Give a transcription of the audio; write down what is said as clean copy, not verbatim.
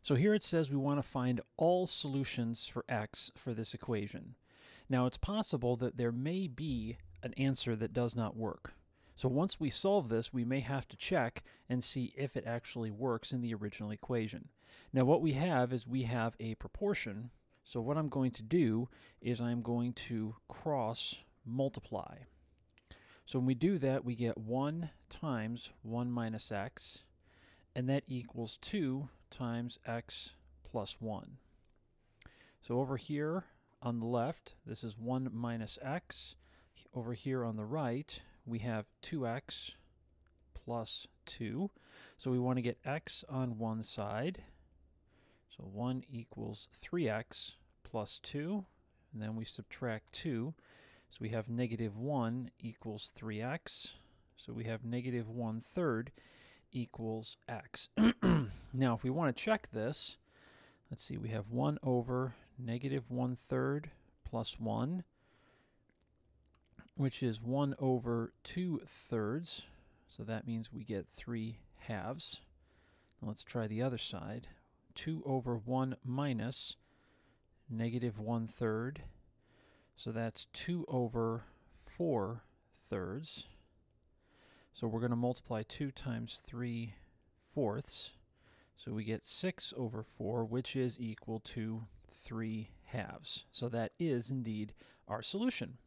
So here it says we want to find all solutions for x for this equation. Now it's possible that there may be an answer that does not work. So once we solve this, we may have to check and see if it actually works in the original equation. Now what we have is we have a proportion. So what I'm going to do is I'm going to cross multiply. So when we do that, we get 1 times 1 minus x, and that equals 2 times x plus 1. So over here on the left, this is 1 minus x. Over here on the right, we have 2x plus 2. So we want to get x on one side. So 1 equals 3x plus 2, and then we subtract 2. So we have negative 1 equals 3x. So we have negative 1/3 equals x. Now if we want to check this, let's see, we have 1 over negative 1/3 plus 1, which is 1 over 2/3. So that means we get 3/2. Now let's try the other side. 2 over 1 minus negative 1/3. So that's 2 over 4/3. So we're going to multiply 2 times 3/4. So we get 6 over 4, which is equal to 3/2. So that is indeed our solution.